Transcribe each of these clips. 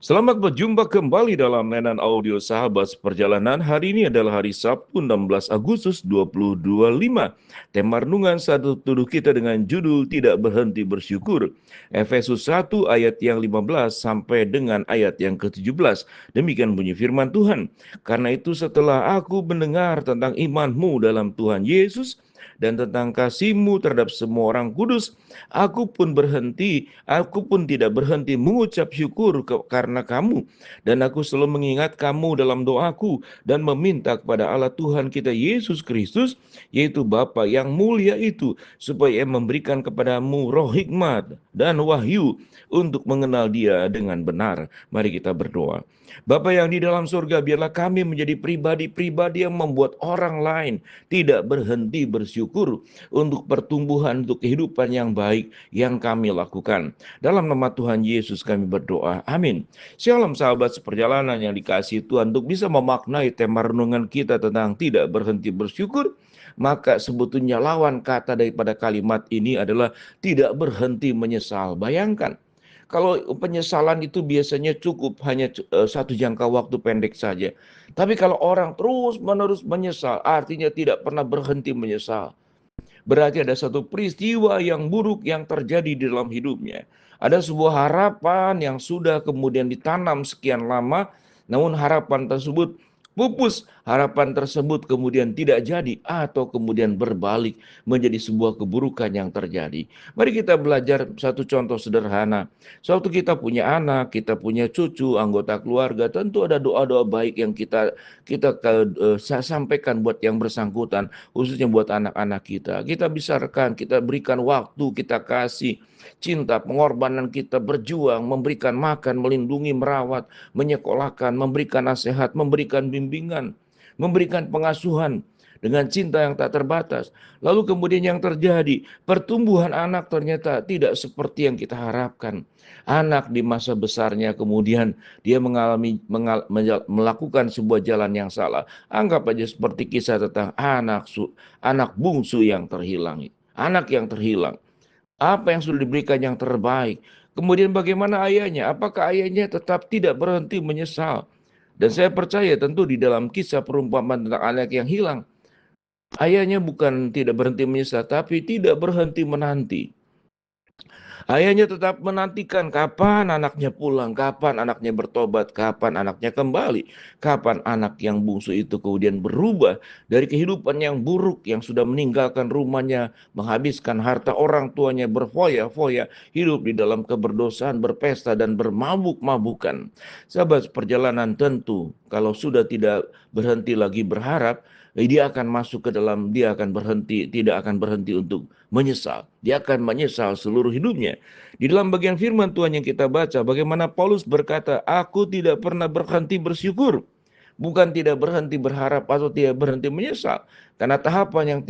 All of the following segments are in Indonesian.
Selamat berjumpa kembali dalam mainan audio Sahabat Perjalanan. Hari ini adalah hari Sabtu 16 Agustus 2025. Tema renungan satu tuduh kita dengan judul Tidak Berhenti Bersyukur. Efesus 1 ayat yang 15 sampai dengan ayat yang ke-17. Demikian bunyi firman Tuhan. Karena itu setelah aku mendengar tentang imanmu dalam Tuhan Yesus dan tentang kasihmu terhadap semua orang kudus, aku pun tidak berhenti mengucap syukur karena kamu. Dan aku selalu mengingat kamu dalam doaku dan meminta kepada Allah Tuhan kita Yesus Kristus, yaitu Bapa yang mulia itu, supaya memberikan kepadamu roh hikmat dan wahyu untuk mengenal Dia dengan benar. Mari kita berdoa. Bapa yang di dalam surga, biarlah kami menjadi pribadi-pribadi yang membuat orang lain tidak berhenti bersyukur untuk pertumbuhan, untuk kehidupan yang baik yang kami lakukan. Dalam nama Tuhan Yesus kami berdoa. Amin. Shalom sahabat seperjalanan yang dikasihi Tuhan, untuk bisa memaknai tema renungan kita tentang tidak berhenti bersyukur, maka sebetulnya lawan kata daripada kalimat ini adalah tidak berhenti menyesal. Bayangkan, kalau penyesalan itu biasanya cukup hanya satu jangka waktu pendek saja. Tapi kalau orang terus-menerus menyesal, artinya tidak pernah berhenti menyesal. Berarti ada satu peristiwa yang buruk yang terjadi di dalam hidupnya. Ada sebuah harapan yang sudah kemudian ditanam sekian lama, namun harapan tersebut pupus, harapan tersebut kemudian tidak jadi atau kemudian berbalik menjadi sebuah keburukan yang terjadi. Mari kita belajar satu contoh sederhana. Suatu kita punya anak, kita punya cucu, anggota keluarga, tentu ada doa-doa baik yang kita sampaikan buat yang bersangkutan, khususnya buat anak-anak kita. Kita besarkan, kita berikan waktu, kita kasih cinta, pengorbanan kita, berjuang, memberikan makan, melindungi, merawat, menyekolahkan, memberikan nasihat, memberikan bimbingan, memberikan pengasuhan dengan cinta yang tak terbatas. Lalu kemudian yang terjadi, pertumbuhan anak ternyata tidak seperti yang kita harapkan. Anak di masa besarnya kemudian dia melakukan sebuah jalan yang salah. Anggap aja seperti kisah tentang anak bungsu yang terhilang. Anak yang terhilang. Apa yang sudah diberikan yang terbaik. Kemudian bagaimana ayahnya? Apakah ayahnya tetap tidak berhenti menyesal? Dan saya percaya tentu di dalam kisah perumpamaan tentang anak yang hilang, ayahnya bukan tidak berhenti menyesal, tapi tidak berhenti menanti. Ayahnya tetap menantikan kapan anaknya pulang, kapan anaknya bertobat, kapan anaknya kembali, kapan anak yang bungsu itu kemudian berubah dari kehidupan yang buruk yang sudah meninggalkan rumahnya, menghabiskan harta orang tuanya, berfoya-foya, hidup di dalam keberdosaan, berpesta dan bermabuk-mabukan. Sahabat perjalanan, tentu kalau sudah tidak berhenti lagi berharap, dia akan masuk ke dalam, dia akan berhenti, tidak akan berhenti untuk menyesal. Dia akan menyesal seluruh hidupnya. Di dalam bagian firman Tuhan yang kita baca, bagaimana Paulus berkata, aku tidak pernah berhenti bersyukur. Bukan tidak berhenti berharap atau tidak berhenti menyesal. Karena tahapan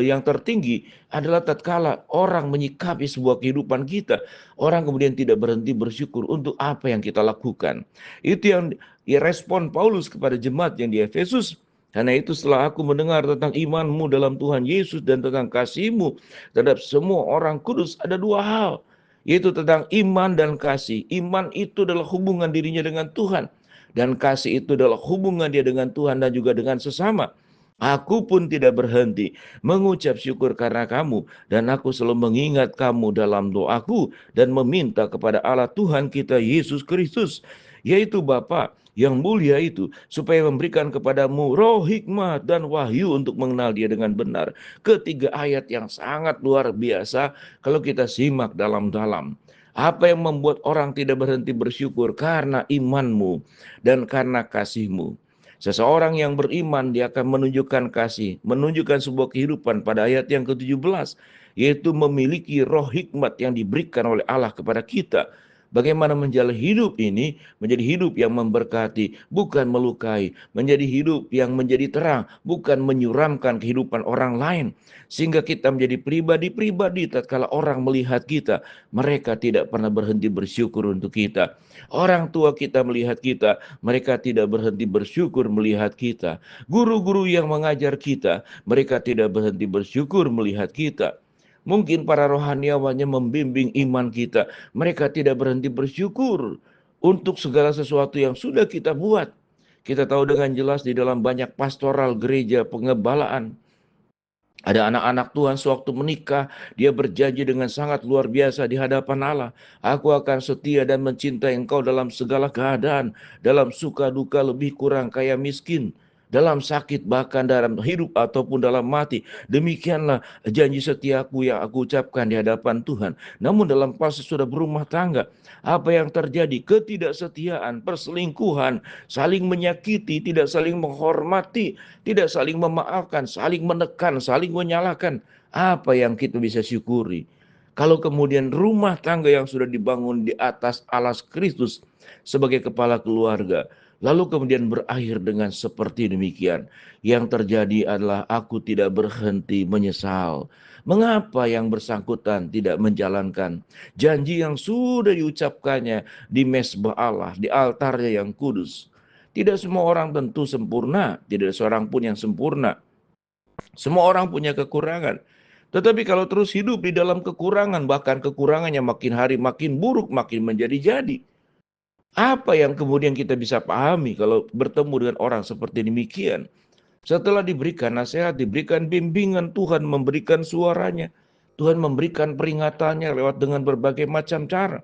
yang tertinggi adalah tatkala orang menyikapi sebuah kehidupan kita, orang kemudian tidak berhenti bersyukur untuk apa yang kita lakukan. Itu yang respon Paulus kepada jemaat yang di Efesus. Karena itu setelah aku mendengar tentang imanmu dalam Tuhan Yesus dan tentang kasihmu terhadap semua orang kudus, ada dua hal, yaitu tentang iman dan kasih. Iman itu adalah hubungan dirinya dengan Tuhan, dan kasih itu adalah hubungan dia dengan Tuhan dan juga dengan sesama. Aku pun tidak berhenti mengucap syukur karena kamu, dan aku selalu mengingat kamu dalam doaku dan meminta kepada Allah Tuhan kita Yesus Kristus, yaitu Bapa yang mulia itu, supaya memberikan kepadamu roh hikmat dan wahyu untuk mengenal Dia dengan benar. Ketiga ayat yang sangat luar biasa kalau kita simak dalam-dalam. Apa yang membuat orang tidak berhenti bersyukur? Karena imanmu dan karena kasihmu. Seseorang yang beriman, dia akan menunjukkan kasih, menunjukkan sebuah kehidupan pada ayat yang ke-17, yaitu memiliki roh hikmat yang diberikan oleh Allah kepada kita. Bagaimana menjalani hidup ini menjadi hidup yang memberkati, bukan melukai, menjadi hidup yang menjadi terang, bukan menyuramkan kehidupan orang lain, sehingga kita menjadi pribadi-pribadi tatkala orang melihat kita, mereka tidak pernah berhenti bersyukur untuk kita. Orang tua kita melihat kita, mereka tidak berhenti bersyukur melihat kita. Guru-guru yang mengajar kita, mereka tidak berhenti bersyukur melihat kita. Mungkin para rohaniawannya membimbing iman kita, mereka tidak berhenti bersyukur untuk segala sesuatu yang sudah kita buat. Kita tahu dengan jelas di dalam banyak pastoral gereja pengebalaan, ada anak-anak Tuhan sewaktu menikah, dia berjanji dengan sangat luar biasa di hadapan Allah. Aku akan setia dan mencintai engkau dalam segala keadaan, dalam suka duka lebih kurang kaya miskin, dalam sakit bahkan dalam hidup ataupun dalam mati. Demikianlah janji setiaku yang aku ucapkan di hadapan Tuhan. Namun dalam proses sudah berumah tangga, apa yang terjadi? Ketidaksetiaan, perselingkuhan, saling menyakiti, tidak saling menghormati, tidak saling memaafkan, saling menekan, saling menyalahkan. Apa yang kita bisa syukuri? Kalau kemudian rumah tangga yang sudah dibangun di atas alas Kristus sebagai kepala keluarga, lalu kemudian berakhir dengan seperti demikian. Yang terjadi adalah aku tidak berhenti menyesal. Mengapa yang bersangkutan tidak menjalankan janji yang sudah diucapkannya di mezbah Allah, di altarnya yang kudus? Tidak semua orang tentu sempurna, tidak seorang pun yang sempurna. Semua orang punya kekurangan. Tetapi kalau terus hidup di dalam kekurangan, bahkan kekurangannya makin hari makin buruk, makin menjadi-jadi. Apa yang kemudian kita bisa pahami kalau bertemu dengan orang seperti demikian? Setelah diberikan nasihat, diberikan bimbingan, Tuhan memberikan suaranya. Tuhan memberikan peringatannya lewat dengan berbagai macam cara.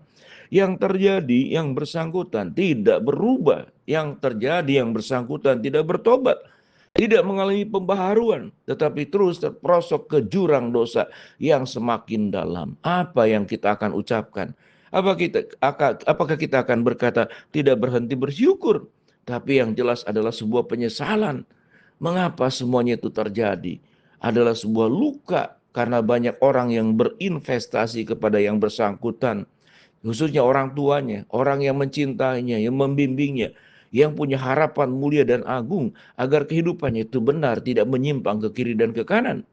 Yang terjadi, yang bersangkutan tidak berubah. Yang terjadi, yang bersangkutan tidak bertobat. Tidak mengalami pembaharuan, tetapi terus terperosok ke jurang dosa yang semakin dalam. Apa yang kita akan ucapkan? Apakah kita akan berkata tidak berhenti bersyukur? Tapi yang jelas adalah sebuah penyesalan. Mengapa semuanya itu terjadi? Adalah sebuah luka karena banyak orang yang berinvestasi kepada yang bersangkutan. Khususnya orang tuanya, orang yang mencintainya, yang membimbingnya, yang punya harapan mulia dan agung agar kehidupannya itu benar, tidak menyimpang ke kiri dan ke kanan.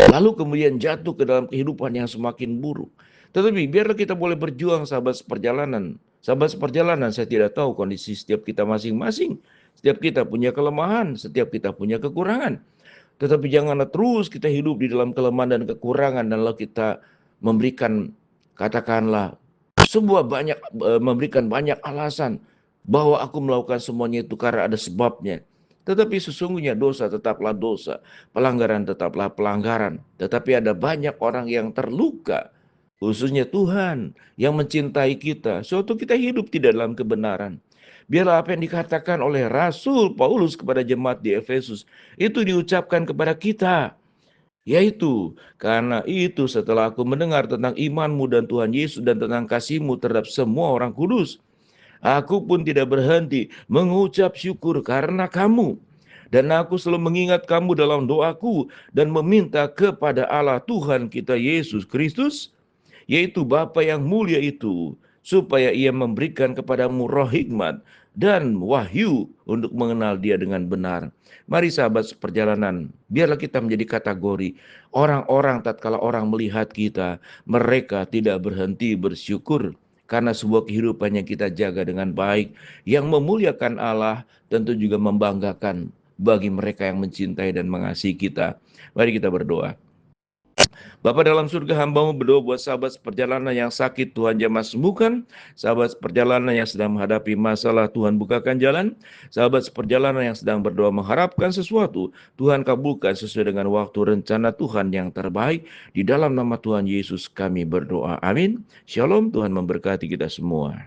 Lalu kemudian jatuh ke dalam kehidupan yang semakin buruk. Tetapi biarlah kita boleh berjuang sahabat seperjalanan. Sahabat seperjalanan, saya tidak tahu kondisi setiap kita masing-masing. Setiap kita punya kelemahan, setiap kita punya kekurangan. Tetapi janganlah terus kita hidup di dalam kelemahan dan kekurangan dan lalu kita memberikan, katakanlah, memberikan banyak alasan bahwa aku melakukan semuanya itu karena ada sebabnya. Tetapi sesungguhnya dosa tetaplah dosa, pelanggaran tetaplah pelanggaran. Tetapi ada banyak orang yang terluka, khususnya Tuhan yang mencintai kita. Suatu kita hidup tidak dalam kebenaran. Biarlah apa yang dikatakan oleh Rasul Paulus kepada jemaat di Efesus itu diucapkan kepada kita. Yaitu, karena itu setelah aku mendengar tentang imanmu dan Tuhan Yesus dan tentang kasihmu terhadap semua orang kudus, aku pun tidak berhenti mengucap syukur karena kamu. Dan aku selalu mengingat kamu dalam doaku dan meminta kepada Allah Tuhan kita Yesus Kristus, yaitu Bapa yang mulia itu, supaya ia memberikan kepadamu roh hikmat dan wahyu untuk mengenal dia dengan benar. Mari sahabat seperjalanan, biarlah kita menjadi kategori orang-orang tatkala orang melihat kita, mereka tidak berhenti bersyukur karena sebuah kehidupan yang kita jaga dengan baik, yang memuliakan Allah, tentu juga membanggakan bagi mereka yang mencintai dan mengasihi kita. Mari kita berdoa. Bapa dalam surga, hamba-Mu berdoa buat sahabat seperjalanan yang sakit, Tuhan jamah sembuhkan. Sahabat seperjalanan yang sedang menghadapi masalah, Tuhan bukakan jalan. Sahabat seperjalanan yang sedang berdoa mengharapkan sesuatu, Tuhan kabulkan sesuai dengan waktu rencana Tuhan yang terbaik. Di dalam nama Tuhan Yesus kami berdoa. Amin. Shalom, Tuhan memberkati kita semua.